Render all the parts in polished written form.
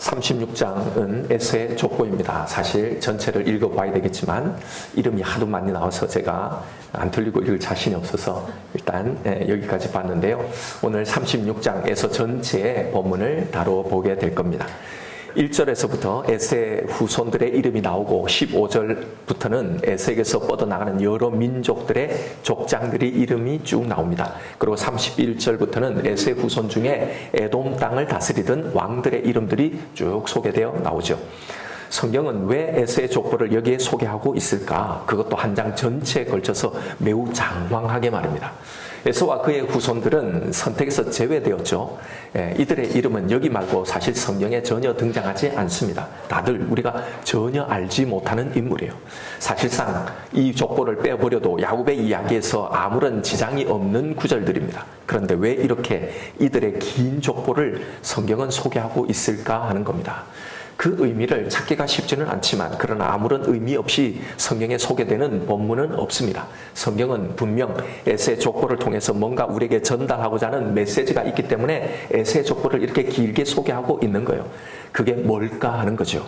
36장은 에서의 족보입니다. 사실 전체를 읽어봐야 되겠지만 이름이 하도 많이 나와서 제가 안 틀리고 읽을 자신이 없어서 일단 여기까지 봤는데요. 오늘 36장에서 전체의 본문을 다뤄보게 될 겁니다. 1절에서부터 에세 후손들의 이름이 나오고 15절부터는 에세에게서 뻗어나가는 여러 민족들의 족장들의 이름이 쭉 나옵니다. 그리고 31절부터는 에세 후손 중에 에돔 땅을 다스리던 왕들의 이름들이 쭉 소개되어 나오죠. 성경은 왜 에세의 족보를 여기에 소개하고 있을까? 그것도 한 장 전체에 걸쳐서 매우 장황하게 말입니다. 에서와 그의 후손들은 선택에서 제외되었죠. 이들의 이름은 여기 말고 사실 성경에 전혀 등장하지 않습니다. 다들 우리가 전혀 알지 못하는 인물이에요. 사실상 이 족보를 빼버려도 야곱의 이야기에서 아무런 지장이 없는 구절들입니다. 그런데 왜 이렇게 이들의 긴 족보를 성경은 소개하고 있을까 하는 겁니다. 그 의미를 찾기가 쉽지는 않지만 그러나 아무런 의미 없이 성경에 소개되는 본문은 없습니다. 성경은 분명 에세의 족보를 통해서 뭔가 우리에게 전달하고자 하는 메시지가 있기 때문에 에세의 족보를 이렇게 길게 소개하고 있는 거예요. 그게 뭘까 하는 거죠.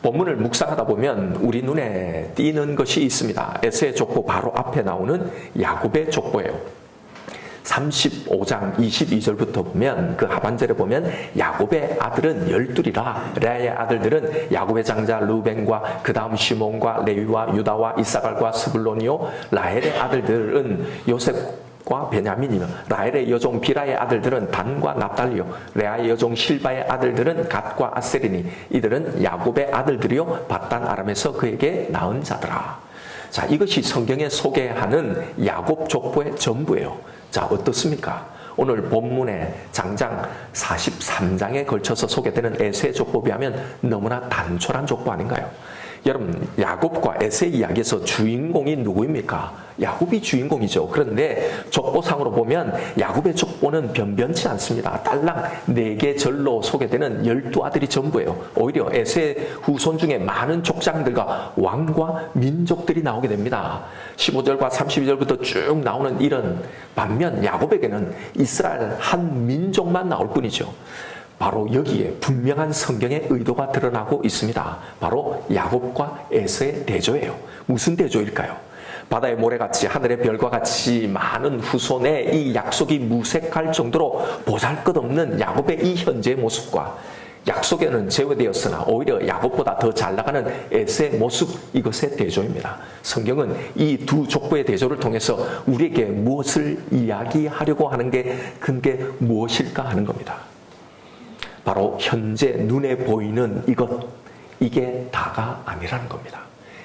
본문을 묵상하다 보면 우리 눈에 띄는 것이 있습니다. 에세의 족보 바로 앞에 나오는 야곱의 족보예요. 35장 22절부터 보면 그 하반절에 보면 야곱의 아들은 12이라 레아의 아들들은 야곱의 장자 르벤과 그 다음 시몬과 레위와 유다와 이사갈과 스불론이요 라헬의 아들들은 요셉과 베냐민이며 라헬의 여종 비라의 아들들은 단과 납달리요 레아의 여종 실바의 아들들은 갓과 아셀이니 이들은 야곱의 아들들이요 밧단 아람에서 그에게 낳은 자더라. 자, 이것이 성경에 소개하는 야곱 족보의 전부예요. 자, 어떻습니까? 오늘 본문의 장장 43장에 걸쳐서 소개되는 에세의 족보에 비하면 너무나 단촐한 족보 아닌가요? 여러분, 야곱과 에세 이야기에서 주인공이 누구입니까? 야곱이 주인공이죠. 그런데 족보상으로 보면 야곱의 족보는 변변치 않습니다. 딸랑 4개 절로 소개되는 12아들이 전부예요. 오히려 에세 후손 중에 많은 족장들과 왕과 민족들이 나오게 됩니다. 15절과 32절부터 쭉 나오는 이런 반면 야곱에게는 이스라엘 한 민족만 나올 뿐이죠. 바로 여기에 분명한 성경의 의도가 드러나고 있습니다. 바로 야곱과 에서의 대조예요. 무슨 대조일까요? 바다의 모래같이 하늘의 별과 같이 많은 후손의 이 약속이 무색할 정도로 보잘것없는 야곱의 이 현재의 모습과 약속에는 제외되었으나 오히려 야곱보다 더 잘 나가는 에서의 모습, 이것의 대조입니다. 성경은 이 두 족보의 대조를 통해서 우리에게 무엇을 이야기하려고 하는 게 그게 무엇일까 하는 겁니다. 바로 현재 눈에 보이는 이게 다가 아니라는 겁니다.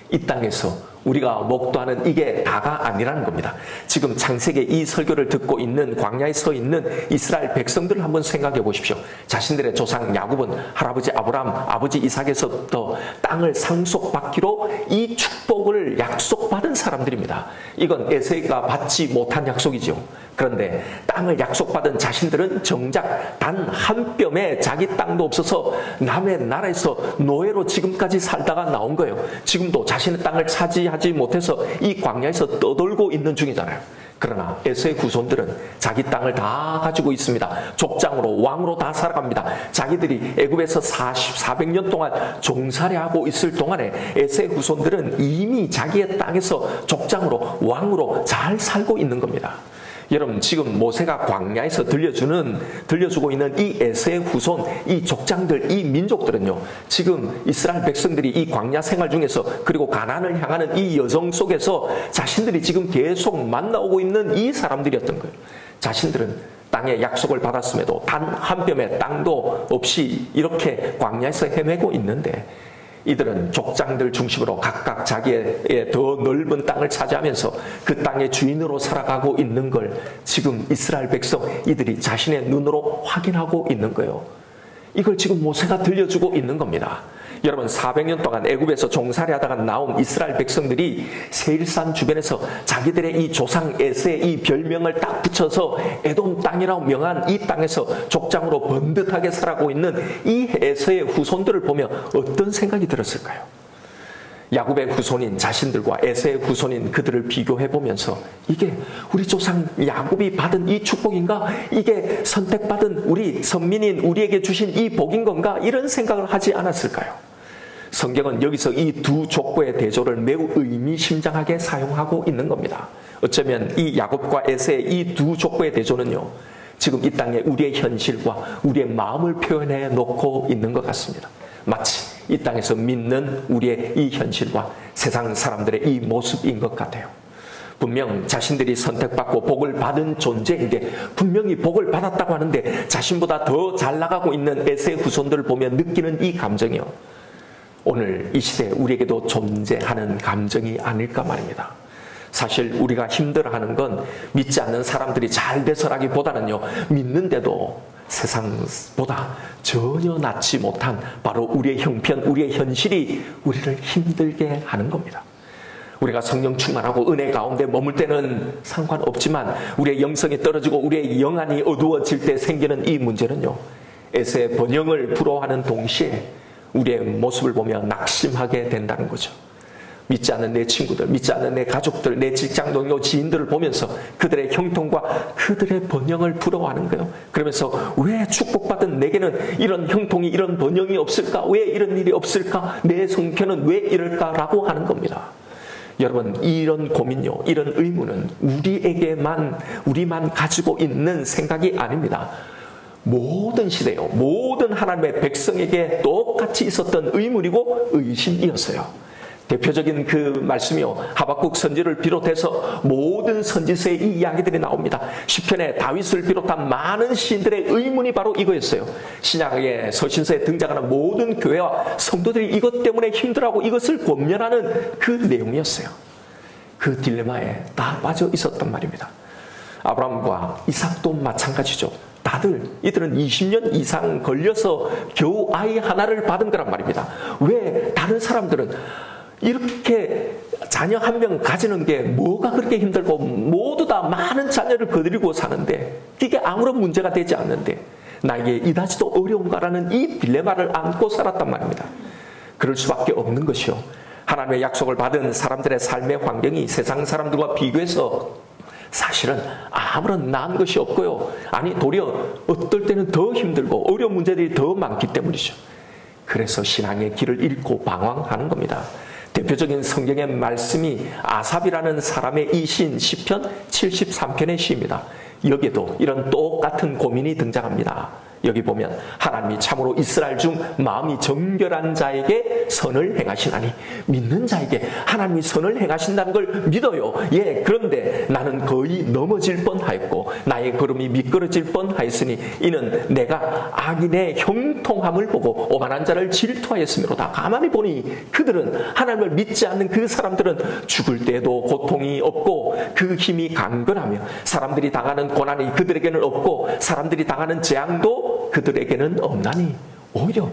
이 땅에서 우리가 목도하는 이게 다가 아니라는 겁니다. 지금 창세기 이 설교를 듣고 있는 광야에 서 있는 이스라엘 백성들을 한번 생각해 보십시오. 자신들의 조상 야곱은 할아버지 아브라함, 아버지 이삭에서부터 땅을 상속받기로 이 축복을 약속받은 사람들입니다. 이건 에서가 받지 못한 약속이죠. 그런데 땅을 약속받은 자신들은 정작 단 한 뼘의 자기 땅도 없어서 남의 나라에서 노예로 지금까지 살다가 나온 거예요. 지금도 자신의 땅을 차지하지 못해서 이 광야에서 떠돌고 있는 중이잖아요. 그러나 에서의 후손들은 자기 땅을 다 가지고 있습니다. 족장으로 왕으로 다 살아갑니다. 자기들이 애굽에서 400년 동안 종살이하고 있을 동안에 에서의 후손들은 이미 자기의 땅에서 족장으로 왕으로 잘 살고 있는 겁니다. 여러분, 지금 모세가 광야에서 들려주고 있는 이 에서의 후손, 이 족장들, 이 민족들은요, 지금 이스라엘 백성들이 이 광야 생활 중에서 그리고 가나안을 향하는 이 여정 속에서 자신들이 지금 계속 만나오고 있는 이 사람들이었던 거예요. 자신들은 땅의 약속을 받았음에도 단 한 뼘의 땅도 없이 이렇게 광야에서 헤매고 있는데 이들은 족장들 중심으로 각각 자기의 더 넓은 땅을 차지하면서 그 땅의 주인으로 살아가고 있는 걸 지금 이스라엘 백성 이들이 자신의 눈으로 확인하고 있는 거예요. 이걸 지금 모세가 들려주고 있는 겁니다. 여러분, 400년 동안 애굽에서 종살이 하다가 나온 이스라엘 백성들이 세일산 주변에서 자기들의 이 조상 에서의 이 별명을 딱 붙여서 에돔 땅이라고 명한 이 땅에서 족장으로 번듯하게 살아가고 있는 이 에서의 후손들을 보며 어떤 생각이 들었을까요? 야곱의 후손인 자신들과 에서의 후손인 그들을 비교해보면서 이게 우리 조상 야곱이 받은 이 축복인가? 이게 선택받은 우리 선민인 우리에게 주신 이 복인 건가? 이런 생각을 하지 않았을까요? 성경은 여기서 이 두 족보의 대조를 매우 의미심장하게 사용하고 있는 겁니다. 어쩌면 이 야곱과 에서의 이 두 족보의 대조는요, 지금 이 땅에 우리의 현실과 우리의 마음을 표현해 놓고 있는 것 같습니다. 마치 이 땅에서 믿는 우리의 이 현실과 세상 사람들의 이 모습인 것 같아요. 분명 자신들이 선택받고 복을 받은 존재인데 분명히 복을 받았다고 하는데 자신보다 더 잘 나가고 있는 에서의 후손들을 보며 느끼는 이 감정이요, 오늘 이 시대에 우리에게도 존재하는 감정이 아닐까 말입니다. 사실 우리가 힘들어하는 건 믿지 않는 사람들이 잘 돼서라기보다는요, 믿는데도 세상보다 전혀 낫지 못한 바로 우리의 형편, 우리의 현실이 우리를 힘들게 하는 겁니다. 우리가 성령 충만하고 은혜 가운데 머물 때는 상관없지만 우리의 영성이 떨어지고 우리의 영안이 어두워질 때 생기는 이 문제는요, 에서의 번영을 부러워하는 동시에 우리의 모습을 보며 낙심하게 된다는 거죠. 믿지 않는 내 친구들, 믿지 않는 내 가족들, 내 직장 동료, 지인들을 보면서 그들의 형통과 그들의 번영을 부러워하는 거예요. 그러면서 왜 축복받은 내게는 이런 형통이, 이런 번영이 없을까? 왜 이런 일이 없을까? 내 성편은 왜 이럴까라고 하는 겁니다. 여러분, 이런 고민요, 이런 의문은 우리만 가지고 있는 생각이 아닙니다. 모든 시대요, 모든 하나님의 백성에게 똑같이 있었던 의문이고 의심이었어요. 대표적인 그 말씀이요, 하박국 선지를 비롯해서 모든 선지서의 이 이야기들이 나옵니다. 시편에 다윗을 비롯한 많은 시인들의 의문이 바로 이거였어요. 신약의 서신서에 등장하는 모든 교회와 성도들이 이것 때문에 힘들어하고 이것을 권면하는 그 내용이었어요. 그 딜레마에 다 빠져 있었단 말입니다. 아브라함과 이삭도 마찬가지죠. 이들은 20년 이상 걸려서 겨우 아이 하나를 받은 거란 말입니다. 왜 다른 사람들은 이렇게 자녀 한 명 가지는 게 뭐가 그렇게 힘들고 모두 다 많은 자녀를 거느리고 사는데 이게 아무런 문제가 되지 않는데 나에게 이다지도 어려운가라는 이 딜레마를 안고 살았단 말입니다. 그럴 수밖에 없는 것이요, 하나님의 약속을 받은 사람들의 삶의 환경이 세상 사람들과 비교해서 사실은 아무런 나은 것이 없고요, 아니 도리어 어떨 때는 더 힘들고 어려운 문제들이 더 많기 때문이죠. 그래서 신앙의 길을 잃고 방황하는 겁니다. 대표적인 성경의 말씀이 아삽이라는 사람의 이 시인 시편 73편의 시입니다. 여기에도 이런 똑같은 고민이 등장합니다. 여기 보면 하나님이 참으로 이스라엘 중 마음이 정결한 자에게 선을 행하시나니, 믿는 자에게 하나님이 선을 행하신다는 걸 믿어요. 예, 그런데 나는 거의 넘어질 뻔하였고 나의 걸음이 미끄러질 뻔하였으니 이는 내가 악인의 형통함을 보고 오만한 자를 질투하였으므로다. 가만히 보니 그들은, 하나님을 믿지 않는 그 사람들은 죽을 때에도 고통이 없고 그 힘이 강건하며 사람들이 당하는 고난이 그들에게는 없고 사람들이 당하는 재앙도 그들에게는 없나니, 오히려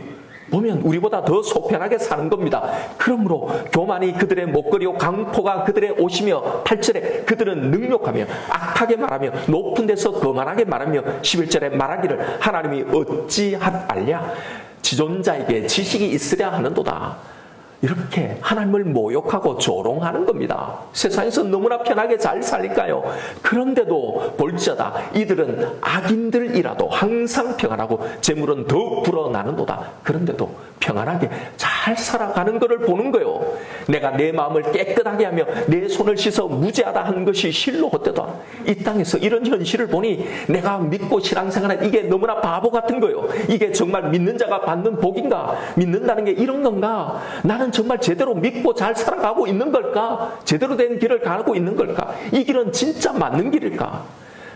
보면 우리보다 더 소편하게 사는 겁니다. 그러므로 교만이 그들의 목걸이요 강포가 그들의 옷이며 8절에 그들은 능욕하며 악하게 말하며 높은 데서 거만하게 말하며 11절에 말하기를 하나님이 어찌하랴, 지존자에게 지식이 있으랴 하는도다. 이렇게 하나님을 모욕하고 조롱하는 겁니다. 세상에서 너무나 편하게 잘 살릴까요? 그런데도 볼지어다 이들은 악인들이라도 항상 평안하고 재물은 더욱 불어나는도다. 그런데도 평안하게 잘 살아가는 것을 보는 거예요. 내가 내 마음을 깨끗하게 하며 내 손을 씻어 무죄하다 한 것이 실로 헛되다. 이 땅에서 이런 현실을 보니 내가 믿고 신앙생활은 이게 너무나 바보 같은 거예요. 이게 정말 믿는 자가 받는 복인가? 믿는다는 게 이런 건가? 나는 정말 제대로 믿고 잘 살아가고 있는 걸까? 제대로 된 길을 가고 있는 걸까? 이 길은 진짜 맞는 길일까?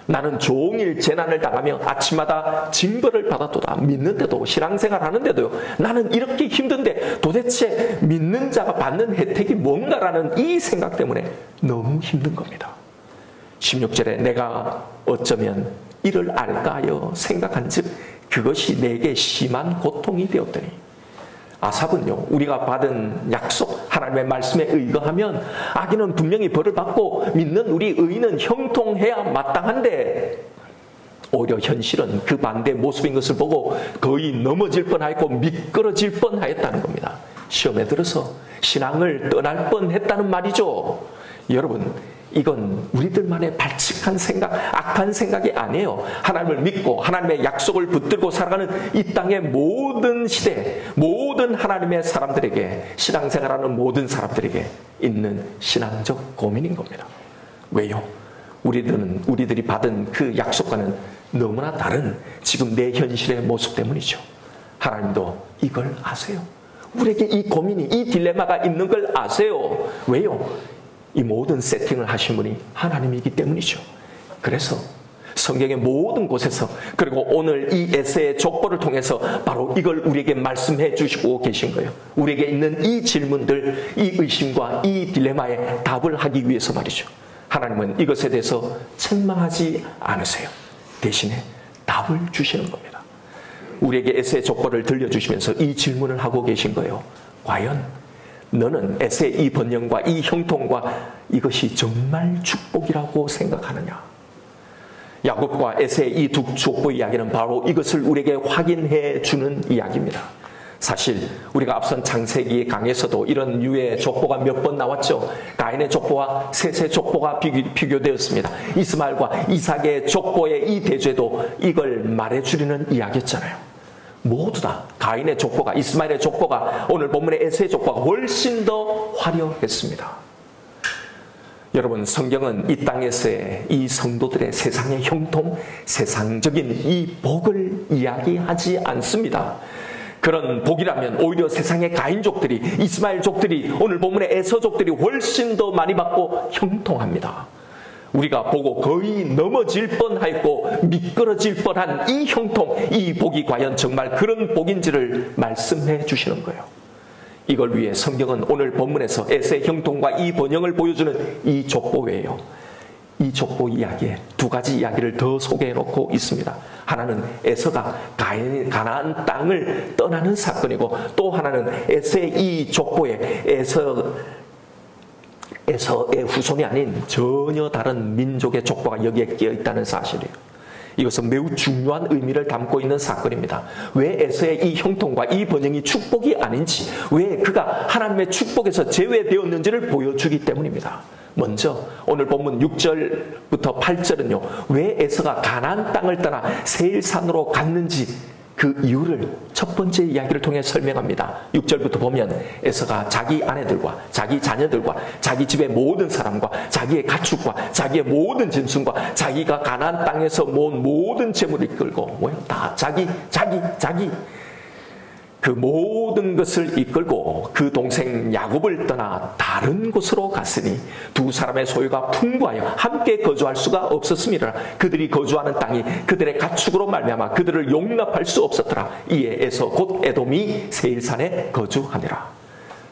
나는 종일 재난을 당하며 아침마다 징벌을 받았도다. 믿는데도, 신앙생활 하는데도요, 나는 이렇게 힘든데 도대체 믿는 자가 받는 혜택이 뭔가라는 이 생각 때문에 너무 힘든 겁니다. 16절에 내가 어쩌면 이를 알까 하여 생각한 즉 그것이 내게 심한 고통이 되었더니, 아삽은요, 우리가 받은 약속, 하나님의 말씀에 의거하면 악인은 분명히 벌을 받고 믿는 우리 의인은 형통해야 마땅한데, 오히려 현실은 그 반대 모습인 것을 보고 거의 넘어질 뻔하였고 미끄러질 뻔하였다는 겁니다. 시험에 들어서 신앙을 떠날 뻔했다는 말이죠. 여러분, 이건 우리들만의 발칙한 생각, 악한 생각이 아니에요. 하나님을 믿고 하나님의 약속을 붙들고 살아가는 이 땅의 모든 시대, 모든 하나님의 사람들에게, 신앙생활하는 모든 사람들에게 있는 신앙적 고민인 겁니다. 왜요? 우리들이 받은 그 약속과는 너무나 다른 지금 내 현실의 모습 때문이죠. 하나님도 이걸 아세요. 우리에게 이 고민이, 이 딜레마가 있는 걸 아세요. 왜요? 이 모든 세팅을 하신 분이 하나님이기 때문이죠. 그래서 성경의 모든 곳에서, 그리고 오늘 이 에세의 족보를 통해서 바로 이걸 우리에게 말씀해 주시고 계신 거예요. 우리에게 있는 이 질문들, 이 의심과 이 딜레마에 답을 하기 위해서 말이죠. 하나님은 이것에 대해서 책망하지 않으세요. 대신에 답을 주시는 겁니다. 우리에게 에세의 족보를 들려주시면서 이 질문을 하고 계신 거예요. 과연 너는 에세의 이 번영과 이 형통과 이것이 정말 축복이라고 생각하느냐? 야곱과 에세의 이 두 족보 이야기는 바로 이것을 우리에게 확인해 주는 이야기입니다. 사실 우리가 앞선 창세기 강에서도 이런 유의 족보가 몇 번 나왔죠. 가인의 족보와 셋의 족보가 비교되었습니다. 이스마엘과 이삭의 족보의 이 대죄도 이걸 말해주려는 이야기였잖아요. 모두 다 가인의 족보가, 이스마엘의 족보가, 오늘 본문의 에세의 족보가 훨씬 더 화려했습니다. 여러분, 성경은 이 땅에서의 이 성도들의 세상의 형통, 세상적인 이 복을 이야기하지 않습니다. 그런 복이라면 오히려 세상의 가인족들이, 이스마엘족들이, 오늘 본문의 에서족들이 훨씬 더 많이 받고 형통합니다. 우리가 보고 거의 넘어질 뻔하였고 미끄러질 뻔한 이 형통, 이 복이 과연 정말 그런 복인지를 말씀해 주시는 거예요. 이걸 위해 성경은 오늘 본문에서 에세의 형통과 이 번영을 보여주는 이 족보예요. 이 족보 이야기에 두 가지 이야기를 더 소개해 놓고 있습니다. 하나는 에서가 가나안 땅을 떠나는 사건이고, 또 하나는 에세의 이 족보에 에서의 후손이 아닌 전혀 다른 민족의 족보가 여기에 끼어 있다는 사실이에요. 이것은 매우 중요한 의미를 담고 있는 사건입니다. 왜 에서의 이 형통과 이 번영이 축복이 아닌지, 왜 그가 하나님의 축복에서 제외되었는지를 보여주기 때문입니다. 먼저 오늘 본문 6절부터 8절은요, 왜 에서가 가나안 땅을 떠나 세일산으로 갔는지 그 이유를 첫 번째 이야기를 통해 설명합니다. 6절부터 보면 에서가 자기 아내들과 자기 자녀들과 자기 집의 모든 사람과 자기의 가축과 자기의 모든 짐승과 자기가 가나안 땅에서 모은 모든 재물을 이끌고, 다 자기 그 모든 것을 이끌고 그 동생 야곱을 떠나 다른 곳으로 갔으니 두 사람의 소유가 풍부하여 함께 거주할 수가 없었습니다. 그들이 거주하는 땅이 그들의 가축으로 말미암아 그들을 용납할 수 없었더라. 이에 에서 곧 에돔이 세일산에 거주하니라.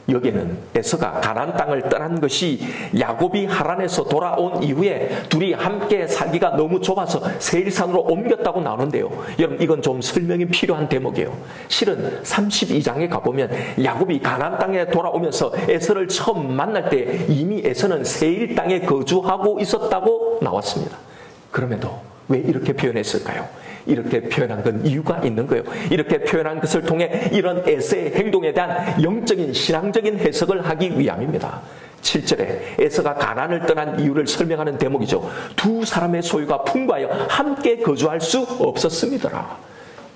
여기에는 에서가 가나안 땅을 떠난 것이 야곱이 하란에서 돌아온 이후에 둘이 함께 살기가 너무 좁아서 세일산으로 옮겼다고 나오는데요. 여러분, 이건 좀 설명이 필요한 대목이에요. 실은 32장에 가보면 야곱이 가나안 땅에 돌아오면서 에서를 처음 만날 때 이미 에서는 세일 땅에 거주하고 있었다고 나왔습니다. 그럼에도 왜 이렇게 표현했을까요? 이렇게 표현한 건 이유가 있는 거예요. 이렇게 표현한 것을 통해 이런 에서의 행동에 대한 영적인 신앙적인 해석을 하기 위함입니다. 7절에 에서가 가나안을 떠난 이유를 설명하는 대목이죠. 두 사람의 소유가 풍부하여 함께 거주할 수 없었습니다.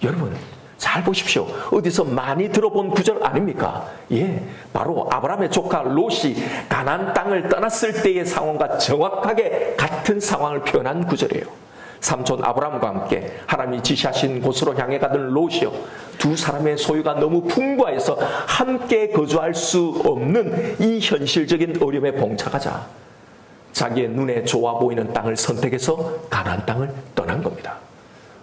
여러분, 잘 보십시오. 어디서 많이 들어본 구절 아닙니까? 예, 바로 아브라함의 조카 롯이 가나안 땅을 떠났을 때의 상황과 정확하게 같은 상황을 표현한 구절이에요. 삼촌 아브라함과 함께 하나님이 지시하신 곳으로 향해 가던 롯이요, 두 사람의 소유가 너무 풍부해서 함께 거주할 수 없는 이 현실적인 어려움에 봉착하자 자기의 눈에 좋아 보이는 땅을 선택해서 가나안 땅을 떠난 겁니다.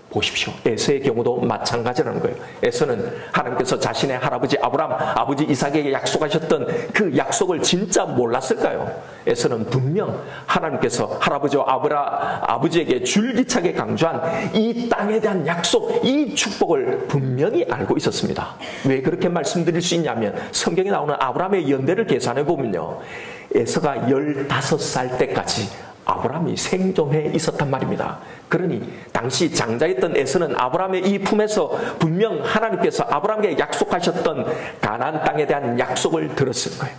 보십시오. 에서의 경우도 마찬가지라는 거예요. 에서는 하나님께서 자신의 할아버지 아브라함, 아버지 이삭에게 약속하셨던 그 약속을 진짜 몰랐을까요? 에서는 분명 하나님께서 할아버지와 아버지에게 줄기차게 강조한 이 땅에 대한 약속, 이 축복을 분명히 알고 있었습니다. 왜 그렇게 말씀드릴 수 있냐면 성경에 나오는 아브라함의 연대를 계산해 보면요, 에서가 15살 때까지 아브라함이 생존해 있었단 말입니다. 그러니 당시 장자였던 에서는 아브라함의 이 품에서 분명 하나님께서 아브라함에게 약속하셨던 가나안 땅에 대한 약속을 들었을 거예요.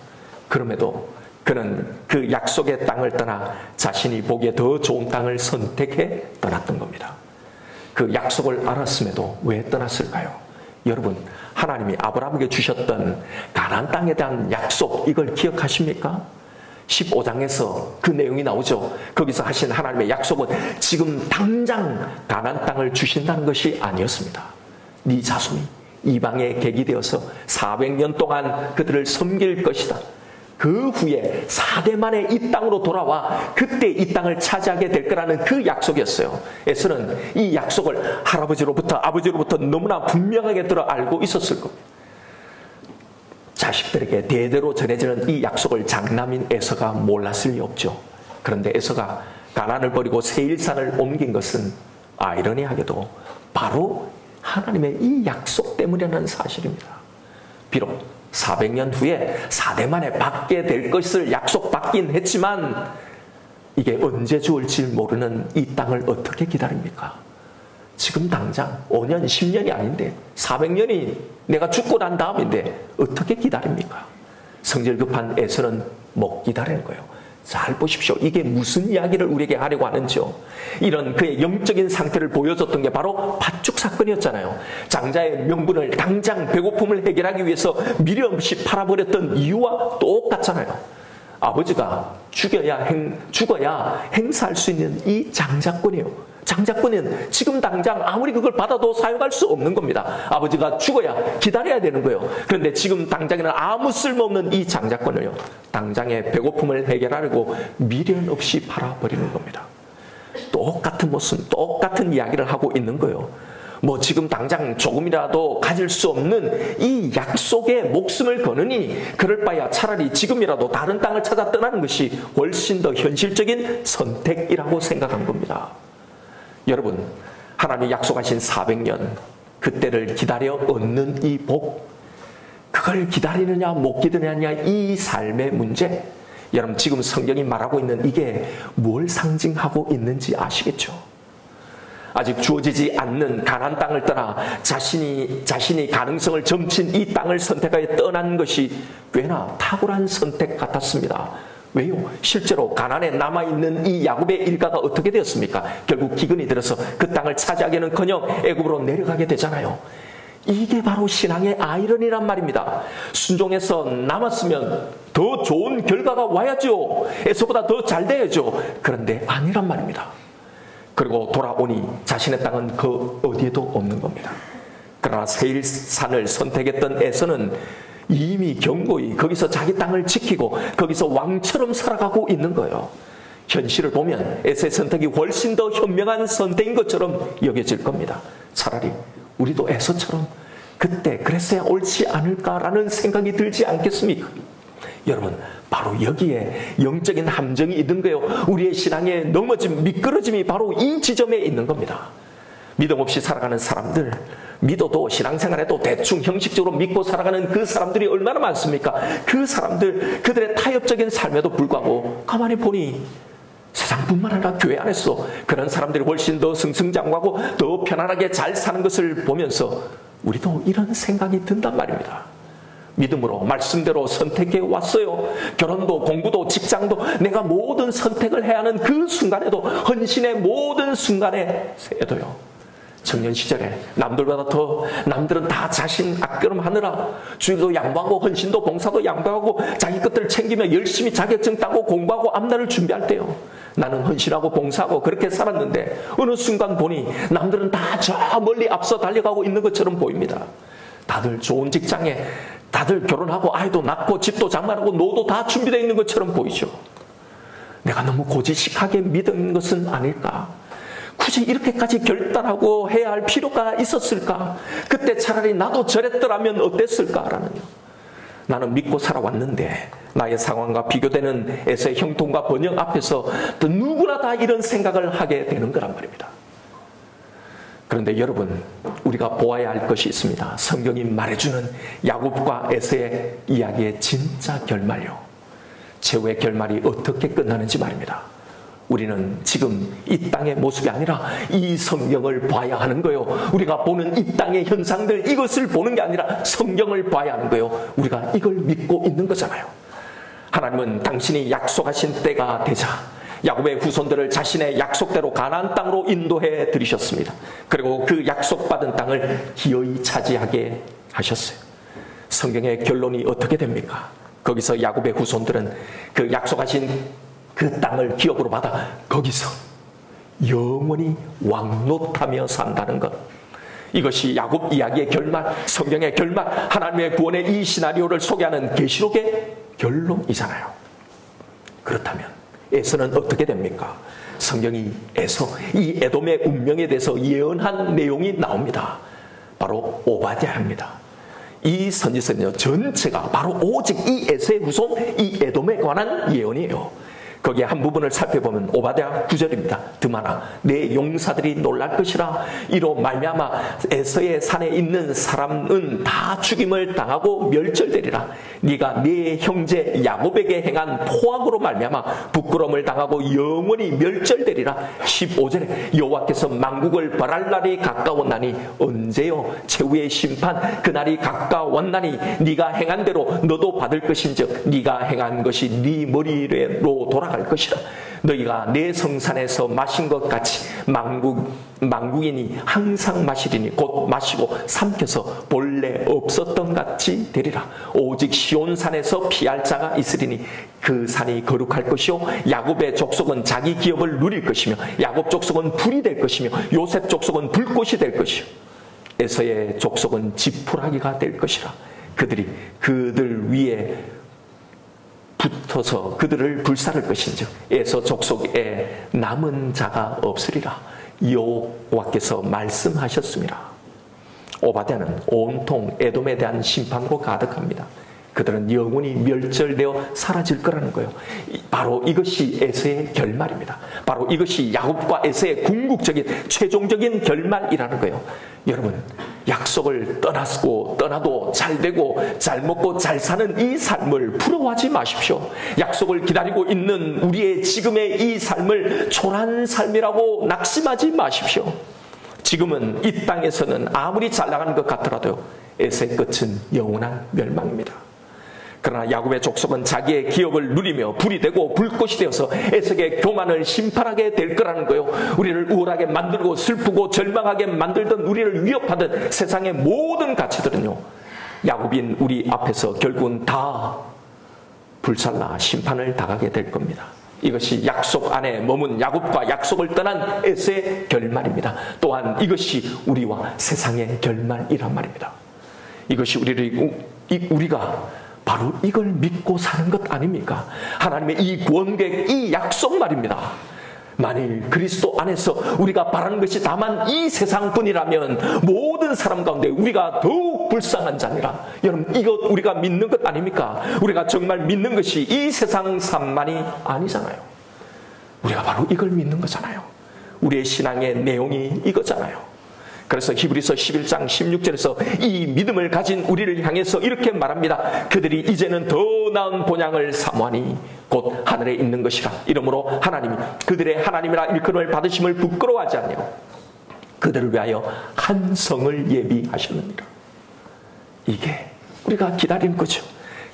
그럼에도 그는 그 약속의 땅을 떠나 자신이 보기에 더 좋은 땅을 선택해 떠났던 겁니다. 그 약속을 알았음에도 왜 떠났을까요? 여러분, 하나님이 아브라함에게 주셨던 가나안 땅에 대한 약속, 이걸 기억하십니까? 15장에서 그 내용이 나오죠. 거기서 하신 하나님의 약속은 지금 당장 가나안 땅을 주신다는 것이 아니었습니다. 네 자손이 이방에 객이 되어서 400년 동안 그들을 섬길 것이다. 그 후에 4대 만에 이 땅으로 돌아와 그때 이 땅을 차지하게 될 거라는 그 약속이었어요. 에서는 이 약속을 할아버지로부터 아버지로부터 너무나 분명하게 들어 알고 있었을 겁니다. 자식들에게 대대로 전해지는 이 약속을 장남인 에서가 몰랐을 리 없죠. 그런데 에서가 가나안을 버리고 세일산을 옮긴 것은 아이러니하게도 바로 하나님의 이 약속 때문이라는 사실입니다. 비록 400년 후에 4대 만에 받게 될 것을 약속받긴 했지만 이게 언제 주올지 모르는 이 땅을 어떻게 기다립니까? 지금 당장 5년, 10년이 아닌데 400년이 내가 죽고 난 다음인데 어떻게 기다립니까? 성질 급한 에서는 못 기다리는 거예요. 잘 보십시오. 이게 무슨 이야기를 우리에게 하려고 하는지요. 이런 그의 영적인 상태를 보여줬던 게 바로 팥죽 사건이었잖아요. 장자의 명분을 당장 배고픔을 해결하기 위해서 미련 없이 팔아버렸던 이유와 똑같잖아요. 아버지가 죽어야 행사할 수 있는 이 장자권이에요. 장자권은 지금 당장 아무리 그걸 받아도 사용할 수 없는 겁니다. 아버지가 죽어야 기다려야 되는 거예요. 그런데 지금 당장에는 아무 쓸모없는 이 장자권을요, 당장의 배고픔을 해결하려고 미련 없이 팔아버리는 겁니다. 똑같은 모습, 똑같은 이야기를 하고 있는 거예요. 뭐 지금 당장 조금이라도 가질 수 없는 이 약속에 목숨을 거느니 그럴 바야 차라리 지금이라도 다른 땅을 찾아 떠나는 것이 훨씬 더 현실적인 선택이라고 생각한 겁니다. 여러분, 하나님이 약속하신 400년, 그때를 기다려 얻는 이 복, 그걸 기다리느냐 못 기다리느냐 이 삶의 문제, 여러분 지금 성경이 말하고 있는 이게 뭘 상징하고 있는지 아시겠죠? 아직 주어지지 않는 가나안 땅을 떠나 자신이 가능성을 점친 이 땅을 선택하여 떠난 것이 꽤나 탁월한 선택 같았습니다. 왜요? 실제로 가나안에 남아있는 이 야곱의 일가가 어떻게 되었습니까? 결국 기근이 들어서 그 땅을 차지하기는커녕 애굽으로 내려가게 되잖아요. 이게 바로 신앙의 아이러니란 말입니다. 순종해서 남았으면 더 좋은 결과가 와야죠. 에서보다 더 잘 돼야죠. 그런데 아니란 말입니다. 그리고 돌아오니 자신의 땅은 그 어디에도 없는 겁니다. 그러나 세일산을 선택했던 에서는 이미 견고히 거기서 자기 땅을 지키고 거기서 왕처럼 살아가고 있는 거예요. 현실을 보면 에서의 선택이 훨씬 더 현명한 선택인 것처럼 여겨질 겁니다. 차라리 우리도 에서처럼 그때 그랬어야 옳지 않을까라는 생각이 들지 않겠습니까? 여러분, 바로 여기에 영적인 함정이 있는 거예요. 우리의 신앙의 넘어짐, 미끄러짐이 바로 이 지점에 있는 겁니다. 믿음 없이 살아가는 사람들, 믿어도 신앙생활에도 대충 형식적으로 믿고 살아가는 그 사람들이 얼마나 많습니까? 그 사람들, 그들의 타협적인 삶에도 불구하고 가만히 보니 세상뿐만 아니라 교회 안에서 그런 사람들이 훨씬 더 승승장구하고 더 편안하게 잘 사는 것을 보면서 우리도 이런 생각이 든단 말입니다. 믿음으로 말씀대로 선택해 왔어요. 결혼도 공부도 직장도 내가 모든 선택을 해야 하는 그 순간에도, 헌신의 모든 순간에도요. 청년 시절에 남들보다 더 남들은 다 자신 앞걸음하느라 주일도 양보하고 헌신도 봉사도 양보하고 자기 것들을 챙기며 열심히 자격증 따고 공부하고 앞날을 준비할 때요, 나는 헌신하고 봉사하고 그렇게 살았는데 어느 순간 보니 남들은 다 저 멀리 앞서 달려가고 있는 것처럼 보입니다. 다들 좋은 직장에, 다들 결혼하고 아이도 낳고 집도 장만하고 노도 다 준비되어 있는 것처럼 보이죠. 내가 너무 고지식하게 믿은 것은 아닐까? 굳이 이렇게까지 결단하고 해야 할 필요가 있었을까? 그때 차라리 나도 저랬더라면 어땠을까라는요. 나는 믿고 살아왔는데 나의 상황과 비교되는 에서의 형통과 번영 앞에서 또 누구나 다 이런 생각을 하게 되는 거란 말입니다. 그런데 여러분, 우리가 보아야 할 것이 있습니다. 성경이 말해주는 야곱과 에서의 이야기의 진짜 결말요, 최후의 결말이 어떻게 끝나는지 말입니다. 우리는 지금 이 땅의 모습이 아니라 이 성경을 봐야 하는 거예요. 우리가 보는 이 땅의 현상들, 이것을 보는 게 아니라 성경을 봐야 하는 거예요. 우리가 이걸 믿고 있는 거잖아요. 하나님은 당신이 약속하신 때가 되자 야곱의 후손들을 자신의 약속대로 가나안 땅으로 인도해 들이셨습니다. 그리고 그 약속받은 땅을 기어이 차지하게 하셨어요. 성경의 결론이 어떻게 됩니까? 거기서 야곱의 후손들은 그 약속하신 그 땅을 기업으로 받아 거기서 영원히 왕노하며 산다는 것. 이것이 야곱 이야기의 결말, 성경의 결말, 하나님의 구원의 이 시나리오를 소개하는 계시록의 결론이잖아요. 그렇다면 에서는 어떻게 됩니까? 성경이 에서, 이 에돔의 운명에 대해서 예언한 내용이 나옵니다. 바로 오바댜입니다. 이 선지서는요, 전체가 바로 오직 이 에서의 후손, 이 에돔에 관한 예언이에요. 거기에 한 부분을 살펴보면 오바댜 9절입니다. 드마나 내 용사들이 놀랄 것이라. 이로 말미암아 에서의 산에 있는 사람은 다 죽임을 당하고 멸절되리라. 네가 네 형제 야곱에게 행한 포악으로 말미암아 부끄러움을 당하고 영원히 멸절되리라. 15절에 여호와께서 만국을 벌할 날이 가까웠나니 언제요? 최후의 심판 그날이 가까웠나니 네가 행한 대로 너도 받을 것인즉 네가 행한 것이 네 머리로 돌아갈 것이라. 너희가 내 성산에서 마신 것 같이 만국인이 항상 마시리니 곧 마시고 삼켜서 본래 없었던 같이 되리라. 오직 시온산에서 피할 자가 있으리니 그 산이 거룩할 것이요 야곱의 족속은 자기 기업을 누릴 것이며 야곱 족속은 불이 될 것이며 요셉 족속은 불꽃이 될 것이요 에서의 족속은 지푸라기가 될 것이라. 그들이 그들 위에 붙어서 그들을 불살을 것인즉 에서 족속에 남은 자가 없으리라. 여호와께서 말씀하셨습니다. 오바댜는 온통 에돔에 대한 심판으로 가득합니다. 그들은 영원히 멸절되어 사라질 거라는 거예요. 바로 이것이 에서의 결말입니다. 바로 이것이 야곱과 에서의 궁극적인 최종적인 결말이라는 거예요. 여러분, 약속을 떠나도 잘 되고 잘 먹고 잘 사는 이 삶을 부러워하지 마십시오. 약속을 기다리고 있는 우리의 지금의 이 삶을 초라한 삶이라고 낙심하지 마십시오. 지금은 이 땅에서는 아무리 잘 나가는 것 같더라도 에서의 끝은 영원한 멸망입니다. 그러나 야곱의 족속은 자기의 기업을 누리며 불이 되고 불꽃이 되어서 에서의 교만을 심판하게 될 거라는 거예요. 우리를 우울하게 만들고 슬프고 절망하게 만들던, 우리를 위협하던 세상의 모든 가치들은요, 야곱인 우리 앞에서 결국은 다 불살라 심판을 당하게 될 겁니다. 이것이 약속 안에 머문 야곱과 약속을 떠난 에서의 결말입니다. 또한 이것이 우리와 세상의 결말이란 말입니다. 이것이 우리가 바로 이걸 믿고 사는 것 아닙니까? 하나님의 이 구원계획, 이 약속 말입니다. 만일 그리스도 안에서 우리가 바라는 것이 다만 이 세상뿐이라면 모든 사람 가운데 우리가 더욱 불쌍한 자니라. 여러분, 이것 우리가 믿는 것 아닙니까? 우리가 정말 믿는 것이 이 세상 삶만이 아니잖아요. 우리가 바로 이걸 믿는 거잖아요. 우리의 신앙의 내용이 이거잖아요. 그래서 히브리서 11장 16절에서 이 믿음을 가진 우리를 향해서 이렇게 말합니다. 그들이 이제는 더 나은 본향을 사모하니 곧 하늘에 있는 것이라. 이러므로 하나님이 그들의 하나님이라 일컬음을 받으심을 부끄러워하지 않냐고 그들을 위하여 한 성을 예비하셨느니라. 이게 우리가 기다리는 거죠.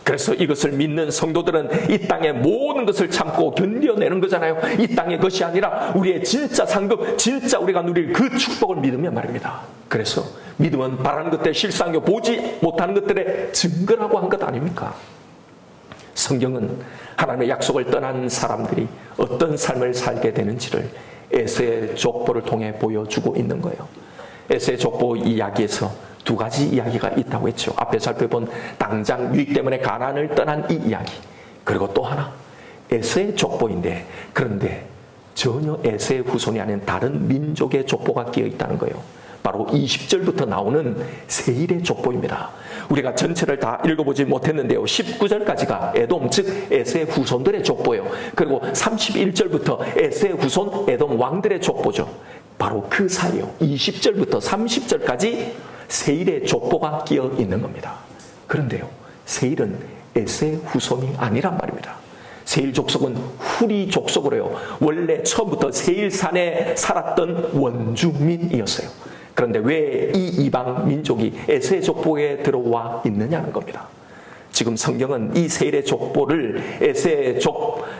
그래서 이것을 믿는 성도들은 이 땅의 모든 것을 참고 견뎌내는 거잖아요. 이 땅의 것이 아니라 우리의 진짜 상급, 진짜 우리가 누릴 그 축복을 믿으면 말입니다. 그래서 믿음은 바라는 것들, 실상요 보지 못하는 것들의 증거라고 한 것 아닙니까? 성경은 하나님의 약속을 떠난 사람들이 어떤 삶을 살게 되는지를 에서의 족보를 통해 보여주고 있는 거예요. 에서의 족보 이야기에서 두 가지 이야기가 있다고 했죠. 앞에 살펴본 당장 유익 때문에 가나안을 떠난 이 이야기, 그리고 또 하나 에서의 족보인데, 그런데 전혀 에서의 후손이 아닌 다른 민족의 족보가 끼어 있다는 거예요. 바로 20절부터 나오는 세일의 족보입니다. 우리가 전체를 다 읽어보지 못했는데요, 19절까지가 에돔, 즉 에서의 후손들의 족보예요. 그리고 31절부터 에서의 후손 에돔 왕들의 족보죠. 바로 그 사이요, 20절부터 30절까지 세일의 족보가 끼어 있는 겁니다. 그런데요, 세일은 에서의 후손이 아니란 말입니다. 세일 족속은 후리 족속으로요. 원래 처음부터 세일산에 살았던 원주민이었어요. 그런데 왜 이 이방 민족이 에서의 족보에 들어와 있느냐는 겁니다. 지금 성경은 이 세일의 족보를 에서의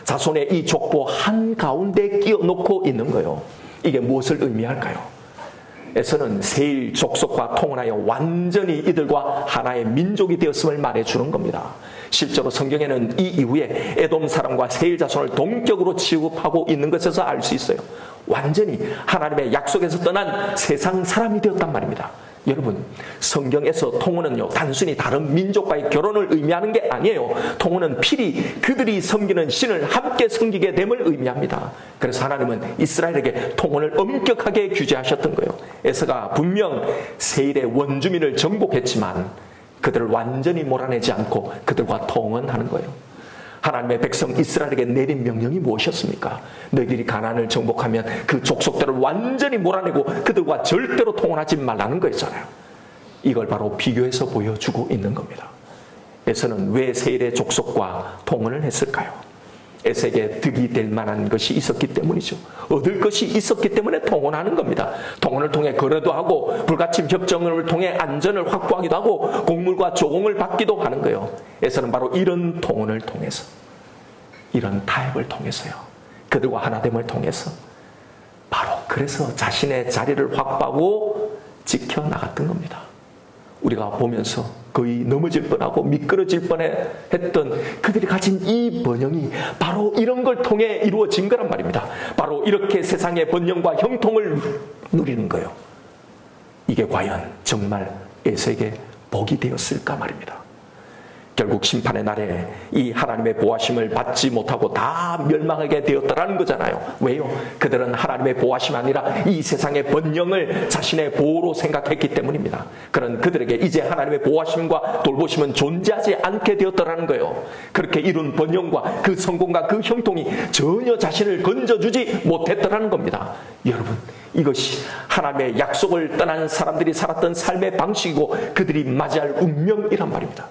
자손의 이 족보 한가운데 끼워 놓고 있는 거예요. 이게 무엇을 의미할까요? 에서는 세일 족속과 통혼하여 완전히 이들과 하나의 민족이 되었음을 말해주는 겁니다. 실제로 성경에는 이 이후에 에돔 사람과 세일 자손을 동격으로 취급하고 있는 것에서 알 수 있어요. 완전히 하나님의 약속에서 떠난 세상 사람이 되었단 말입니다. 여러분, 성경에서 통혼은요, 단순히 다른 민족과의 결혼을 의미하는 게 아니에요. 통혼은 필히 그들이 섬기는 신을 함께 섬기게 됨을 의미합니다. 그래서 하나님은 이스라엘에게 통혼을 엄격하게 규제하셨던 거예요. 에서가 분명 세일의 원주민을 정복했지만 그들을 완전히 몰아내지 않고 그들과 통혼하는 거예요. 하나님의 백성 이스라엘에게 내린 명령이 무엇이었습니까? 너희들이 가나안을 정복하면 그 족속들을 완전히 몰아내고 그들과 절대로 통혼하지 말라는 거였잖아요. 이걸 바로 비교해서 보여주고 있는 겁니다. 에서는 왜 세일의 족속과 통혼을 했을까요? 에서에게 득이 될 만한 것이 있었기 때문이죠. 얻을 것이 있었기 때문에 통혼하는 겁니다. 통혼을 통해 거래도 하고 불가침 협정을 통해 안전을 확보하기도 하고 곡물과 조공을 받기도 하는 거예요. 에서는 바로 이런 통혼을 통해서, 이런 타협을 통해서요, 그들과 하나됨을 통해서 바로 그래서 자신의 자리를 확보하고 지켜나갔던 겁니다. 우리가 보면서 거의 넘어질 뻔하고 미끄러질 뻔했던 그들이 가진 이 번영이 바로 이런 걸 통해 이루어진 거란 말입니다. 바로 이렇게 세상의 번영과 형통을 누리는 거예요. 이게 과연 정말 에서에게 복이 되었을까 말입니다. 결국 심판의 날에 이 하나님의 보호하심을 받지 못하고 다 멸망하게 되었다라는 거잖아요. 왜요? 그들은 하나님의 보호하심이 아니라 이 세상의 번영을 자신의 보호로 생각했기 때문입니다. 그런 그들에게 이제 하나님의 보호하심과 돌보심은 존재하지 않게 되었다라는 거예요. 그렇게 이룬 번영과 그 성공과 그 형통이 전혀 자신을 건져주지 못했다라는 겁니다. 여러분, 이것이 하나님의 약속을 떠난 사람들이 살았던 삶의 방식이고 그들이 맞이할 운명이란 말입니다.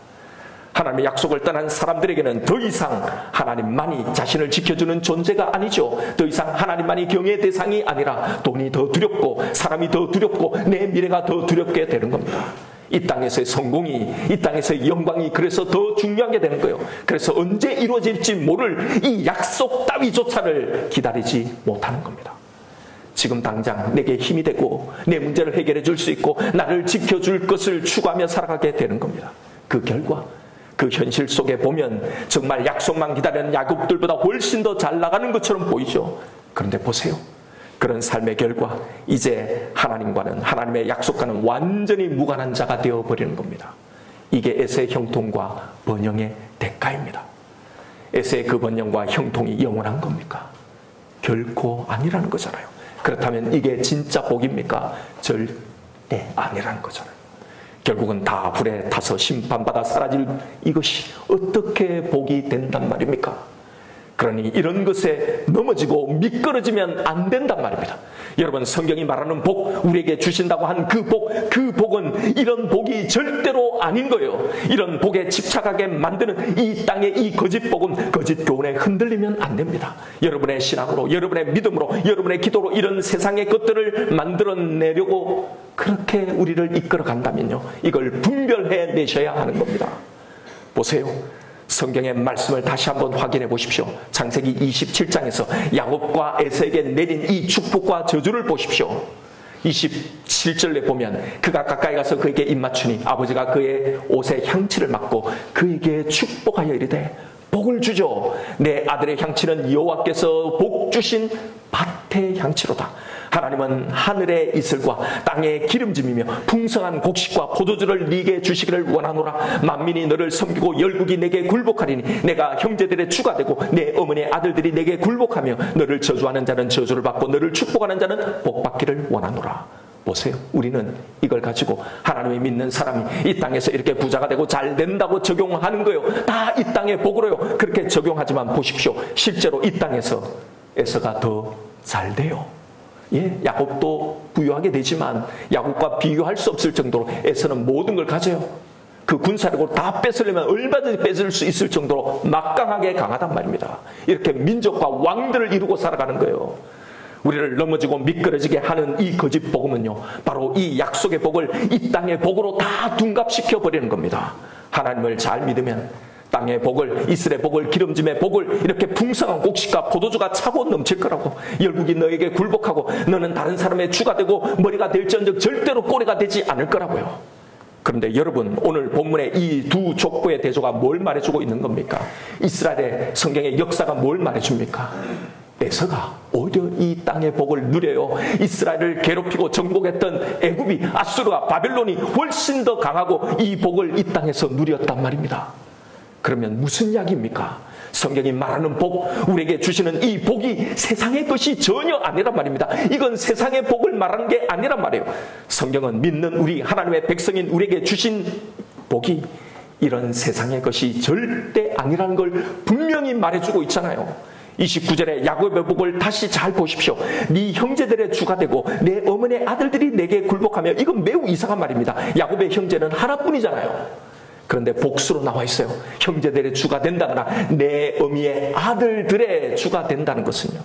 하나님의 약속을 떠난 사람들에게는 더 이상 하나님만이 자신을 지켜주는 존재가 아니죠. 더 이상 하나님만이 경외의 대상이 아니라 돈이 더 두렵고 사람이 더 두렵고 내 미래가 더 두렵게 되는 겁니다. 이 땅에서의 성공이, 이 땅에서의 영광이 그래서 더 중요하게 되는 거예요. 그래서 언제 이루어질지 모를 이 약속 따위조차를 기다리지 못하는 겁니다. 지금 당장 내게 힘이 되고 내 문제를 해결해 줄 수 있고 나를 지켜줄 것을 추구하며 살아가게 되는 겁니다. 그 결과 그 현실 속에 보면 정말 약속만 기다리는 야곱들보다 훨씬 더 잘 나가는 것처럼 보이죠. 그런데 보세요. 그런 삶의 결과 이제 하나님과는, 하나님의 약속과는 완전히 무관한 자가 되어버리는 겁니다. 이게 에서의 형통과 번영의 대가입니다. 에서의 그 번영과 형통이 영원한 겁니까? 결코 아니라는 거잖아요. 그렇다면 이게 진짜 복입니까? 절대 아니라는 거잖아요. 결국은 다 불에 타서 심판받아 사라질 이것이 어떻게 복이 된단 말입니까? 그러니 이런 것에 넘어지고 미끄러지면 안 된단 말입니다. 여러분, 성경이 말하는 복, 우리에게 주신다고 한 그 복은 이런 복이 절대로 아닌 거예요. 이런 복에 집착하게 만드는 이 땅의 이 거짓 복은 거짓 교훈에 흔들리면 안 됩니다. 여러분의 신앙으로, 여러분의 믿음으로, 여러분의 기도로 이런 세상의 것들을 만들어내려고 그렇게 우리를 이끌어 간다면요, 이걸 분별해 내셔야 하는 겁니다. 보세요. 성경의 말씀을 다시 한번 확인해 보십시오. 창세기 27장에서 야곱과 에서에게 내린 이 축복과 저주를 보십시오. 27절에 보면 그가 가까이 가서 그에게 입맞추니 아버지가 그의 옷에 향치를 맡고 그에게 축복하여 이르되 복을 주죠. 내 아들의 향치는 여호와께서 복 주신 밭의 향치로다. 하나님은 하늘의 이슬과 땅의 기름짐이며 풍성한 곡식과 포도주를 네게 주시기를 원하노라. 만민이 너를 섬기고 열국이 내게 굴복하리니 내가 형제들의 주가 되고 내 어머니의 아들들이 내게 굴복하며 너를 저주하는 자는 저주를 받고 너를 축복하는 자는 복받기를 원하노라. 보세요. 우리는 이걸 가지고 하나님이 믿는 사람이 이 땅에서 이렇게 부자가 되고 잘 된다고 적용하는 거예요. 다 이 땅의 복으로요. 그렇게 적용하지만 보십시오. 실제로 이 땅에서 에서가 더 잘 돼요. 예, 야곱도 부유하게 되지만 야곱과 비교할 수 없을 정도로 에서는 모든 걸 가져요. 그 군사력으로 다 뺏으려면 얼마든지 뺏을 수 있을 정도로 막강하게 강하단 말입니다. 이렇게 민족과 왕들을 이루고 살아가는 거예요. 우리를 넘어지고 미끄러지게 하는 이 거짓 복음은요, 바로 이 약속의 복을 이 땅의 복으로 다 둔갑시켜 버리는 겁니다. 하나님을 잘 믿으면 땅의 복을, 이스라엘 복을, 기름짐의 복을, 이렇게 풍성한 곡식과 포도주가 차고 넘칠 거라고. 열국이 너에게 굴복하고 너는 다른 사람의 주가 되고 머리가 될지언정 절대로 꼬리가 되지 않을 거라고요. 그런데 여러분, 오늘 본문의 이 두 족보의 대조가 뭘 말해주고 있는 겁니까? 이스라엘의 성경의 역사가 뭘 말해줍니까? 에서가 오히려 이 땅의 복을 누려요. 이스라엘을 괴롭히고 정복했던 애굽이, 아수르와 바벨론이 훨씬 더 강하고 이 복을 이 땅에서 누렸단 말입니다. 그러면 무슨 이야기입니까? 성경이 말하는 복, 우리에게 주시는 이 복이 세상의 것이 전혀 아니란 말입니다. 이건 세상의 복을 말하는 게 아니란 말이에요. 성경은 믿는 우리 하나님의 백성인 우리에게 주신 복이 이런 세상의 것이 절대 아니라는 걸 분명히 말해주고 있잖아요. 29절에 야곱의 복을 다시 잘 보십시오. 네 형제들의 주가 되고 내 어머니의 아들들이 내게 굴복하며, 이건 매우 이상한 말입니다. 야곱의 형제는 하나뿐이잖아요. 그런데 복수로 나와 있어요. 형제들의 주가 된다거나 내 어미의 아들들의 주가 된다는 것은요,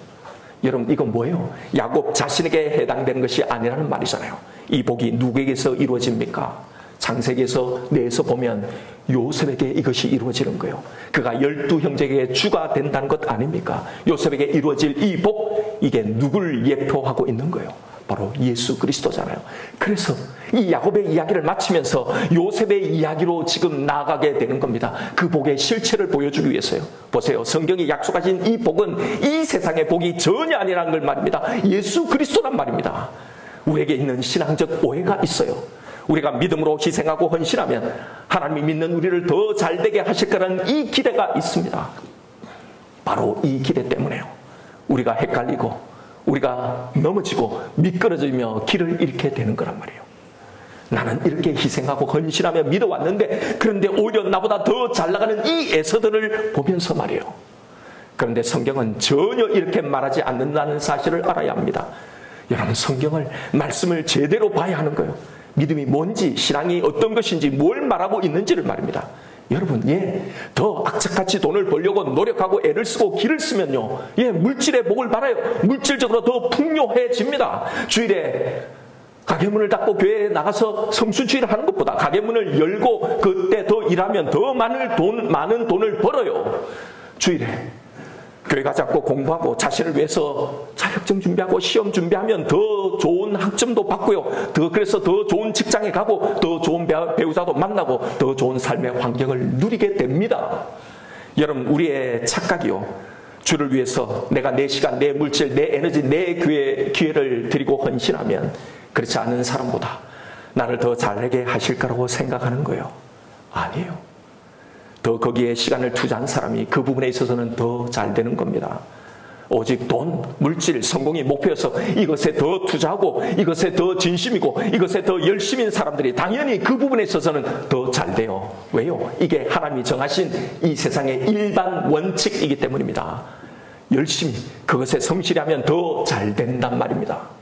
여러분 이건 뭐예요? 야곱 자신에게 해당되는 것이 아니라는 말이잖아요. 이 복이 누구에게서 이루어집니까? 창세기에서 내에서 보면 요셉에게 이것이 이루어지는 거예요. 그가 12형제에게 주가 된다는 것 아닙니까? 요셉에게 이루어질 이 복, 이게 누굴 예표하고 있는 거예요? 바로 예수 그리스도잖아요. 그래서 이 야곱의 이야기를 마치면서 요셉의 이야기로 지금 나아가게 되는 겁니다. 그 복의 실체를 보여주기 위해서요. 보세요. 성경이 약속하신 이 복은 이 세상의 복이 전혀 아니라는 걸 말입니다. 예수 그리스도란 말입니다. 우리에게 있는 신앙적 오해가 있어요. 우리가 믿음으로 희생하고 헌신하면 하나님이 믿는 우리를 더 잘되게 하실 거라는 이 기대가 있습니다. 바로 이 기대 때문에요, 우리가 헷갈리고 우리가 넘어지고 미끄러지며 길을 잃게 되는 거란 말이에요. 나는 이렇게 희생하고 헌신하며 믿어왔는데, 그런데 오히려 나보다 더 잘나가는 이 에서들을 보면서 말이에요. 그런데 성경은 전혀 이렇게 말하지 않는다는 사실을 알아야 합니다. 여러분, 성경을, 말씀을 제대로 봐야 하는 거예요. 믿음이 뭔지, 신앙이 어떤 것인지, 뭘 말하고 있는지를 말입니다. 여러분, 더 악착같이 돈을 벌려고 노력하고 애를 쓰고 기를 쓰면요, 물질의 복을 받아요. 물질적으로 더 풍요해집니다. 주일에 가게문을 닫고 교회에 나가서 성수주의를 하는 것보다 가게문을 열고 그때 더 일하면 더 많은 돈을 벌어요. 주일에 교회 가지 않고 공부하고 자신을 위해서 자격증 준비하고 시험 준비하면 더 좋은 학점도 받고요. 그래서 더 좋은 직장에 가고 더 좋은 배우자도 만나고 더 좋은 삶의 환경을 누리게 됩니다. 여러분, 우리의 착각이요, 주를 위해서 내가 내 시간, 내 물질, 내 에너지, 내 기회를 드리고 헌신하면 그렇지 않은 사람보다 나를 더 잘되게 하실 거라고 생각하는 거예요. 아니에요. 더 거기에 시간을 투자한 사람이 그 부분에 있어서는 더 잘 되는 겁니다. 오직 돈, 물질, 성공이 목표여서 이것에 더 투자하고 이것에 더 진심이고 이것에 더 열심인 사람들이 당연히 그 부분에 있어서는 더 잘 돼요. 왜요? 이게 하나님이 정하신 이 세상의 일반 원칙이기 때문입니다. 열심히 그것에 성실히 하면 더 잘 된단 말입니다.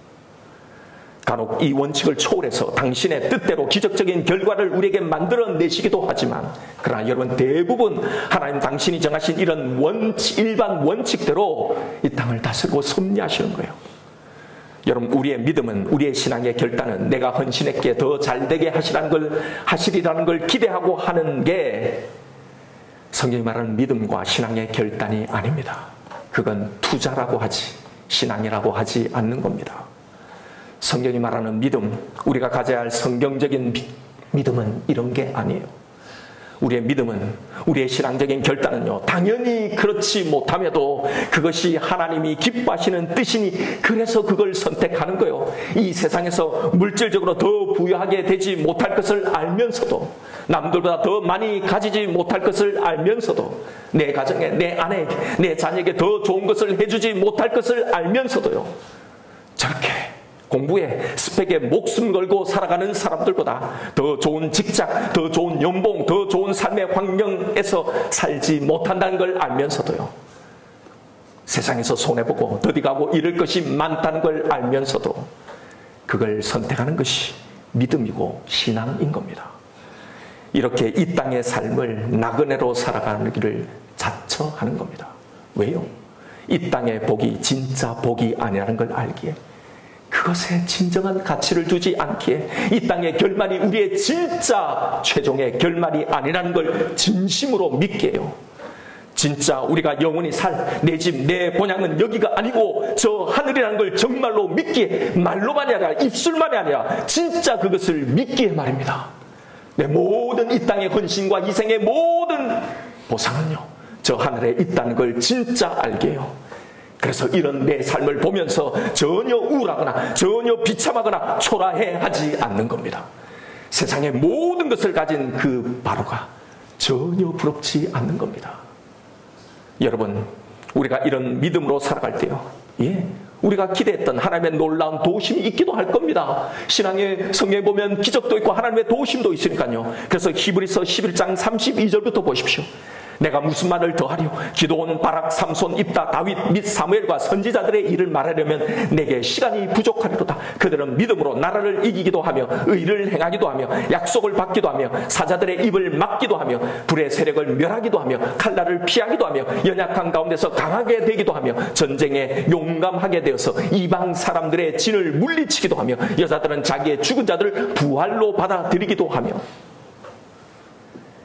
간혹 이 원칙을 초월해서 당신의 뜻대로 기적적인 결과를 우리에게 만들어내시기도 하지만, 그러나 여러분, 대부분 하나님 당신이 정하신 이런 일반 원칙대로 이 땅을 다스리고 섭리하시는 거예요. 여러분, 우리의 믿음은, 우리의 신앙의 결단은 내가 헌신했기에 더 잘되게 하시리라는 걸 기대하고 하는 게 성경이 말하는 믿음과 신앙의 결단이 아닙니다. 그건 투자라고 하지 신앙이라고 하지 않는 겁니다. 성경이 말하는 믿음, 우리가 가져야 할 성경적인 믿음은 이런 게 아니에요. 우리의 믿음은, 우리의 신앙적인 결단은요, 당연히 그렇지 못함에도 그것이 하나님이 기뻐하시는 뜻이니 그래서 그걸 선택하는 거예요. 이 세상에서 물질적으로 더 부유하게 되지 못할 것을 알면서도, 남들보다 더 많이 가지지 못할 것을 알면서도, 내 가정에, 내 아내에게, 내 자녀에게 더 좋은 것을 해주지 못할 것을 알면서도요, 저렇게 공부에 스펙에 목숨 걸고 살아가는 사람들보다 더 좋은 직장, 더 좋은 연봉, 더 좋은 삶의 환경에서 살지 못한다는 걸 알면서도요, 세상에서 손해보고 더디가고 잃을 것이 많다는 걸 알면서도 그걸 선택하는 것이 믿음이고 신앙인 겁니다. 이렇게 이 땅의 삶을 나그네로 살아가기를 자처하는 겁니다. 왜요? 이 땅의 복이 진짜 복이 아니라는 걸 알기에, 그것에 진정한 가치를 두지 않기에, 이 땅의 결말이 우리의 진짜 최종의 결말이 아니라는 걸 진심으로 믿게요. 진짜 우리가 영원히 살 내 집, 내 본향은 여기가 아니고 저 하늘이라는 걸 정말로 믿기에, 말로만이 아니라 입술만이 아니라 진짜 그것을 믿기에 말입니다. 내 모든 이 땅의 헌신과 희생의 모든 보상은요, 저 하늘에 있다는 걸 진짜 알게요. 그래서 이런 내 삶을 보면서 전혀 우울하거나 전혀 비참하거나 초라해하지 않는 겁니다. 세상의 모든 것을 가진 그 바로가 전혀 부럽지 않는 겁니다. 여러분, 우리가 이런 믿음으로 살아갈 때요, 우리가 기대했던 하나님의 놀라운 도우심이 있기도 할 겁니다. 신앙의 성경에 보면 기적도 있고 하나님의 도우심도 있으니까요. 그래서 히브리서 11장 32절부터 보십시오. 내가 무슨 말을 더하리요? 기드온, 바락, 삼손, 입다, 다윗 및 사무엘과 선지자들의 일을 말하려면 내게 시간이 부족하리로다. 그들은 믿음으로 나라를 이기기도 하며 의를 행하기도 하며 약속을 받기도 하며 사자들의 입을 막기도 하며 불의 세력을 멸하기도 하며 칼날을 피하기도 하며 연약한 가운데서 강하게 되기도 하며 전쟁에 용감하게 되어서 이방 사람들의 진을 물리치기도 하며 여자들은 자기의 죽은 자들을 부활로 받아들이기도 하며,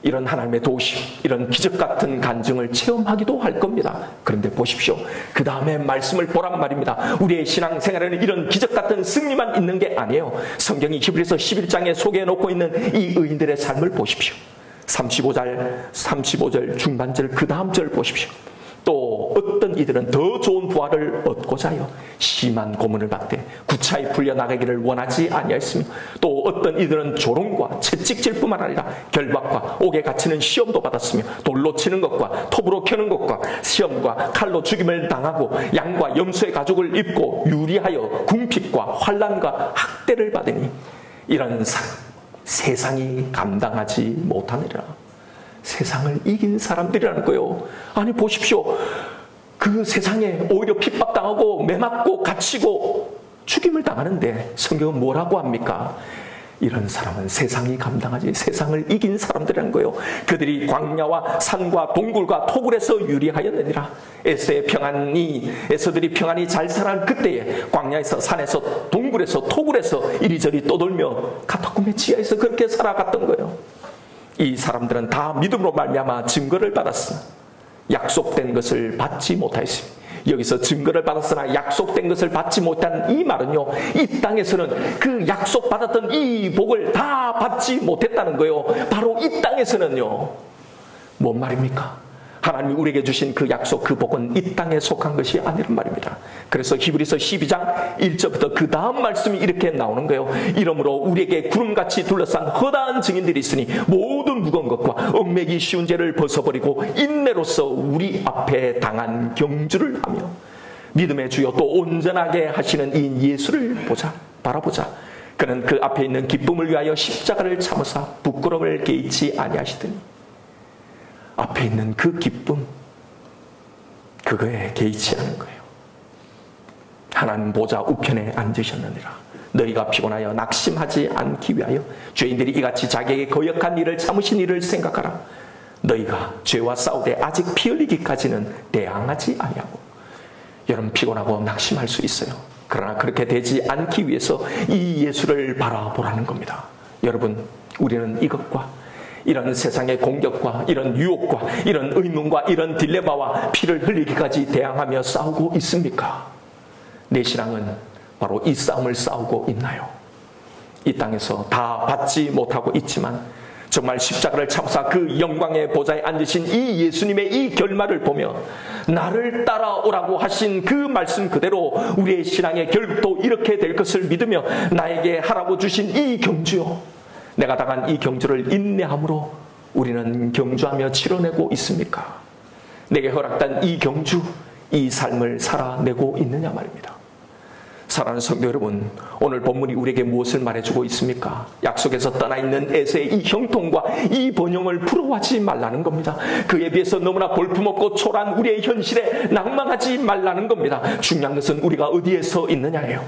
이런 하나님의 도우심, 이런 기적 같은 간증을 체험하기도 할 겁니다. 그런데 보십시오. 그 다음에 말씀을 보란 말입니다. 우리의 신앙생활에는 이런 기적 같은 승리만 있는 게 아니에요. 성경이 히브리서 11장에 소개해놓고 있는 이 의인들의 삶을 보십시오. 35절 중반절 그 다음 절 보십시오. 또 어떤 이들은 더 좋은 부활을 얻고자 하여 심한 고문을 받되 구차히 풀려나가기를 원하지 아니하였으며, 또 어떤 이들은 조롱과 채찍질 뿐만 아니라 결박과 옥에 갇히는 시험도 받았으며, 돌로 치는 것과 톱으로 켜는 것과 시험과 칼로 죽임을 당하고 양과 염소의 가죽을 입고 유리하여 궁핍과 환난과 학대를 받으니 이런 세상이 감당하지 못하느니라. 세상을 이긴 사람들이라는 거예요. 아니 보십시오. 그 세상에 오히려 핍박당하고 매맞고 갇히고 죽임을 당하는데 성경은 뭐라고 합니까? 이런 사람은 세상이 감당하지, 세상을 이긴 사람들이라는 거예요. 그들이 광야와 산과 동굴과 토굴에서 유리하였느니라. 에서들이 평안히 잘 살아갈 그때에 광야에서 산에서 동굴에서 토굴에서 이리저리 떠돌며 카타콤의 지하에서 그렇게 살아갔던 거예요. 이 사람들은 다 믿음으로 말미암아 증거를 받았으나 약속된 것을 받지 못하였습니다. 여기서 증거를 받았으나 약속된 것을 받지 못한 이 말은요, 이 땅에서는 그 약속받았던 이 복을 다 받지 못했다는 거예요. 바로 이 땅에서는요. 뭔 말입니까? 하나님이 우리에게 주신 그 약속, 그 복은 이 땅에 속한 것이 아니란 말입니다. 그래서 히브리서 12장 1절부터 그 다음 말씀이 이렇게 나오는 거예요. 이러므로 우리에게 구름같이 둘러싼 허다한 증인들이 있으니 모든 무거운 것과 얽매기 쉬운 죄를 벗어버리고 인내로서 우리 앞에 당한 경주를 하며 믿음의 주여 또 온전하게 하시는 이 예수를 바라보자. 그는 그 앞에 있는 기쁨을 위하여 십자가를 참으사 부끄러움을 개의치 아니하시더니, 앞에 있는 그 기쁨, 그거에 개의치 않은 거예요. 하나님 보좌 우편에 앉으셨느니라. 너희가 피곤하여 낙심하지 않기 위하여 죄인들이 이같이 자기에게 거역한 일을 참으신 일을 생각하라. 너희가 죄와 싸우되 아직 피 흘리기까지는 대항하지 아니하고. 여러분, 피곤하고 낙심할 수 있어요. 그러나 그렇게 되지 않기 위해서 이 예수를 바라보라는 겁니다. 여러분, 우리는 이것과 이런 세상의 공격과 이런 유혹과 이런 의문과 이런 딜레마와 피를 흘리기까지 대항하며 싸우고 있습니까? 내 신앙은 바로 이 싸움을 싸우고 있나요? 이 땅에서 다 받지 못하고 있지만 정말 십자가를 참사 그 영광의 보좌에 앉으신 이 예수님의 이 결말을 보며 나를 따라오라고 하신 그 말씀 그대로 우리의 신앙의 결국도 이렇게 될 것을 믿으며 나에게 하라고 주신 이 경주요, 내가 당한 이 경주를 인내함으로 우리는 경주하며 치러내고 있습니까? 내게 허락된 이 경주, 이 삶을 살아내고 있느냐 말입니다. 사랑하는 성도 여러분, 오늘 본문이 우리에게 무엇을 말해주고 있습니까? 약속에서 떠나 있는 에서의 이 형통과 이 번영을 부러워하지 말라는 겁니다. 그에 비해서 너무나 볼품없고 초라한 우리의 현실에 낭망하지 말라는 겁니다. 중요한 것은 우리가 어디에 서 있느냐예요.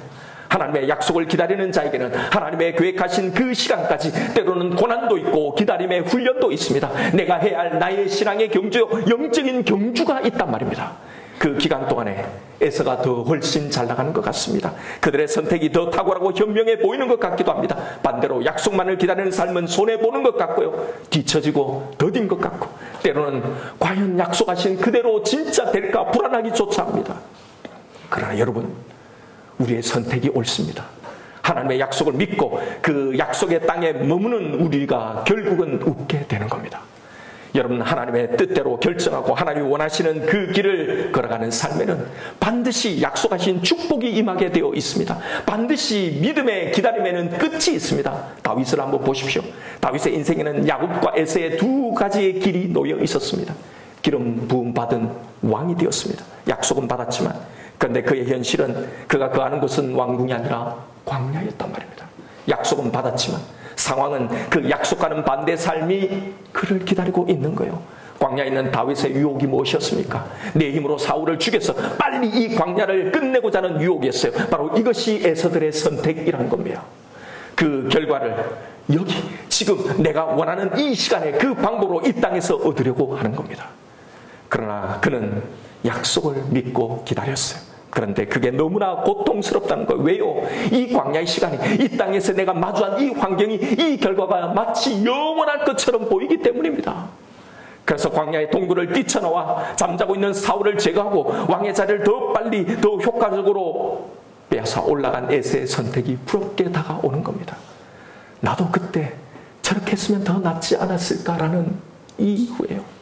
하나님의 약속을 기다리는 자에게는 하나님의 계획하신 그 시간까지 때로는 고난도 있고 기다림의 훈련도 있습니다. 내가 해야 할 나의 신앙의 경주, 영적인 경주가 있단 말입니다. 그 기간 동안에 에서가 더 훨씬 잘 나가는 것 같습니다. 그들의 선택이 더 탁월하고 현명해 보이는 것 같기도 합니다. 반대로 약속만을 기다리는 삶은 손해보는 것 같고요, 뒤처지고 더딘 것 같고, 때로는 과연 약속하신 그대로 진짜 될까 불안하기조차 합니다. 그러나 여러분, 우리의 선택이 옳습니다. 하나님의 약속을 믿고 그 약속의 땅에 머무는 우리가 결국은 웃게 되는 겁니다. 여러분, 하나님의 뜻대로 결정하고 하나님이 원하시는 그 길을 걸어가는 삶에는 반드시 약속하신 축복이 임하게 되어 있습니다. 반드시 믿음의 기다림에는 끝이 있습니다. 다윗을 한번 보십시오. 다윗의 인생에는 야곱과 에서의 두 가지의 길이 놓여 있었습니다. 기름 부음 받은 왕이 되었습니다. 약속은 받았지만, 그런데 그의 현실은 그가 거하는 곳은 왕궁이 아니라 광야였단 말입니다. 약속은 받았지만 상황은 그 약속과는 반대 삶이 그를 기다리고 있는 거예요. 광야에 있는 다윗의 유혹이 무엇이었습니까? 내 힘으로 사울을 죽여서 빨리 이 광야를 끝내고자 하는 유혹이었어요. 바로 이것이 에서들의 선택이라는 겁니다. 그 결과를 여기 지금 내가 원하는 이 시간에 그 방법으로 이 땅에서 얻으려고 하는 겁니다. 그러나 그는 약속을 믿고 기다렸어요. 그런데 그게 너무나 고통스럽다는 거예요. 왜요? 이 광야의 시간이, 이 땅에서 내가 마주한 이 환경이, 이 결과가 마치 영원할 것처럼 보이기 때문입니다. 그래서 광야의 동굴을 뛰쳐나와 잠자고 있는 사울을 제거하고 왕의 자리를 더 빨리 더 효과적으로 빼앗아 올라간 에서의 선택이 부럽게 다가오는 겁니다. 나도 그때 저렇게 했으면 더 낫지 않았을까라는 이유예요.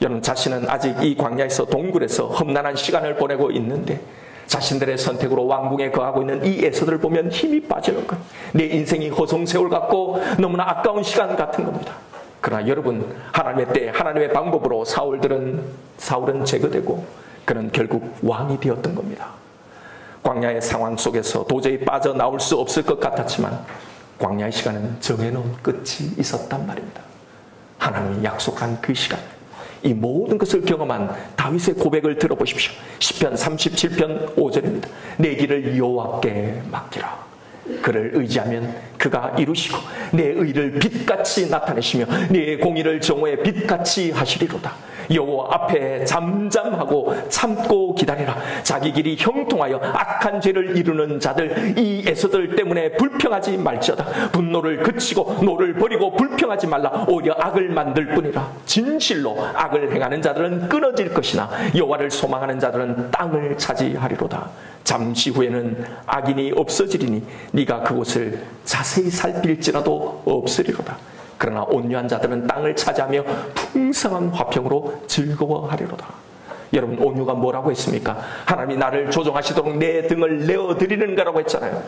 여러분 자신은 아직 이 광야에서 동굴에서 험난한 시간을 보내고 있는데 자신들의 선택으로 왕궁에 거하고 있는 이 에서들을 보면 힘이 빠지는 거예요. 내 인생이 허송세월 같고 너무나 아까운 시간 같은 겁니다. 그러나 여러분, 하나님의 때 하나님의 방법으로 사울은 제거되고 그는 결국 왕이 되었던 겁니다. 광야의 상황 속에서 도저히 빠져나올 수 없을 것 같았지만 광야의 시간은 정해놓은 끝이 있었단 말입니다. 하나님이 약속한 그 시간, 이 모든 것을 경험한 다윗의 고백을 들어보십시오. 시편 37편 5절입니다. 내 길을 여호와께 맡기라. 그를 의지하면 그가 이루시고 내 의를 빛같이 나타내시며 내 공의를 정오의 빛같이 하시리로다. 여호와 앞에 잠잠하고 참고 기다리라. 자기 길이 형통하여 악한 죄를 이루는 자들, 이 에서들 때문에 불평하지 말지어다. 분노를 그치고 노를 버리고 불평하지 말라. 오히려 악을 만들 뿐이라. 진실로 악을 행하는 자들은 끊어질 것이나 여호와를 소망하는 자들은 땅을 차지하리로다. 잠시 후에는 악인이 없어지리니 네가 그곳을 자세히 살필지라도 없으리로다. 그러나 온유한 자들은 땅을 차지하며 풍성한 화평으로 즐거워하리로다. 여러분, 온유가 뭐라고 했습니까? 하나님이 나를 조종하시도록 내 등을 내어드리는 거라고 했잖아요.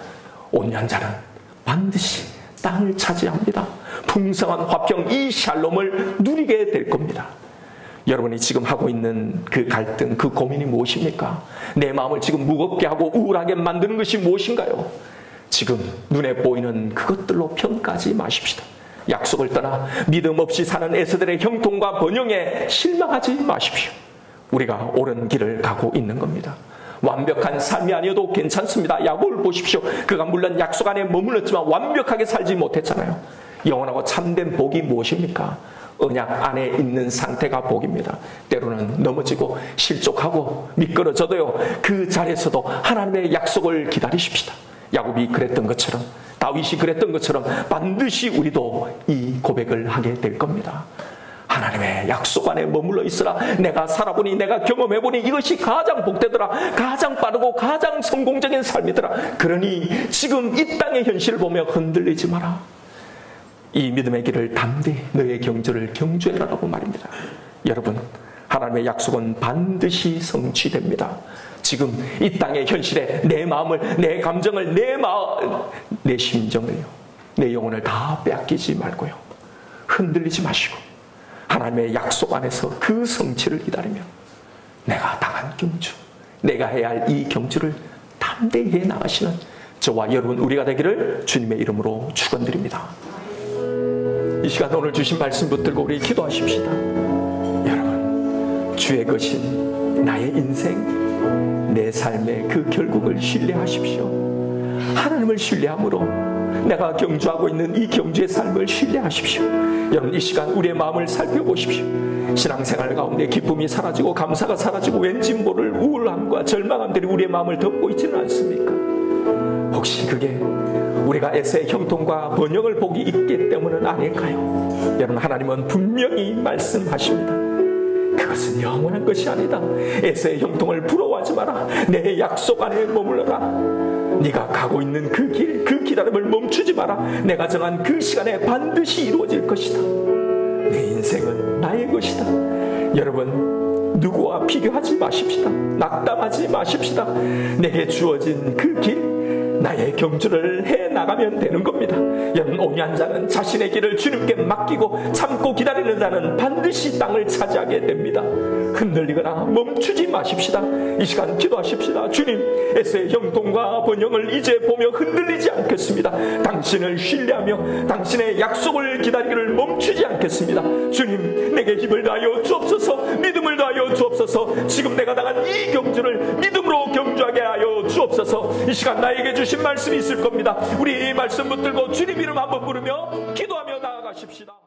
온유한 자는 반드시 땅을 차지합니다. 풍성한 화평, 이 샬롬을 누리게 될 겁니다. 여러분이 지금 하고 있는 그 갈등, 그 고민이 무엇입니까? 내 마음을 지금 무겁게 하고 우울하게 만드는 것이 무엇인가요? 지금 눈에 보이는 그것들로 평가하지 마십시다. 약속을 떠나 믿음 없이 사는 에서들의 형통과 번영에 실망하지 마십시오. 우리가 옳은 길을 가고 있는 겁니다. 완벽한 삶이 아니어도 괜찮습니다. 야곱을 보십시오. 그가 물론 약속 안에 머물렀지만 완벽하게 살지 못했잖아요. 영원하고 참된 복이 무엇입니까? 언약 안에 있는 상태가 복입니다. 때로는 넘어지고 실족하고 미끄러져도요, 그 자리에서도 하나님의 약속을 기다리십시다. 야곱이 그랬던 것처럼, 다윗이 그랬던 것처럼 반드시 우리도 이 고백을 하게 될 겁니다. 하나님의 약속 안에 머물러 있으라. 내가 살아보니, 내가 경험해보니 이것이 가장 복되더라. 가장 빠르고 가장 성공적인 삶이더라. 그러니 지금 이 땅의 현실을 보며 흔들리지 마라. 이 믿음의 길을 담대히 너의 경주를 경주해라라고 말입니다. 여러분, 하나님의 약속은 반드시 성취됩니다. 지금 이 땅의 현실에 내 마음을, 내 감정을, 내 심정을요, 내 영혼을 다 빼앗기지 말고요, 흔들리지 마시고 하나님의 약속 안에서 그 성취를 기다리며 내가 당한 경주, 내가 해야 할 이 경주를 담대히 해 나가시는 저와 여러분 우리가 되기를 주님의 이름으로 축원드립니다. 이 시간 오늘 주신 말씀 붙들고 우리 기도하십시다. 여러분, 주의 것인 나의 인생, 내 삶의 그 결국을 신뢰하십시오. 하나님을 신뢰함으로 내가 경주하고 있는 이 경주의 삶을 신뢰하십시오. 여러분, 이 시간 우리의 마음을 살펴보십시오. 신앙생활 가운데 기쁨이 사라지고 감사가 사라지고 왠지 모를 우울함과 절망함들이 우리의 마음을 덮고 있지는 않습니까? 혹시 그게 우리가 에서의 형통과 번영을 복이 있기 때문은 아닐까요? 여러분, 하나님은 분명히 말씀하십니다. 그것은 영원한 것이 아니다. 에서의 형통을 부러워하지 마라. 내 약속 안에 머물러라. 네가 가고 있는 그 길, 그 기다림을 멈추지 마라. 내가 정한 그 시간에 반드시 이루어질 것이다. 내 인생은 나의 것이다. 여러분, 누구와 비교하지 마십시다. 낙담하지 마십시다. 내게 주어진 그 길, 나의 경주를 해나가면 되는 겁니다. 여러분, 온유한 자는 자신의 길을 주님께 맡기고 참고 기다리는 자는 반드시 땅을 차지하게 됩니다. 흔들리거나 멈추지 마십시다. 이 시간 기도하십시다. 주님, 에서의 형통과 번영을 이제 보며 흔들리지 않겠습니다. 당신을 신뢰하며 당신의 약속을 기다리기를 멈추지 않겠습니다. 주님, 내게 힘을 다하여 주옵소서. 믿음을 다하여 주옵소서. 지금 내가 당한 이 경주를 믿음으로 경주하게 하여 주옵소서. 이 시간 나에게 주신 말씀이 있을 겁니다. 우리 이 말씀 붙들고 주님 이름 한번 부르며 기도하며 나아가십시다.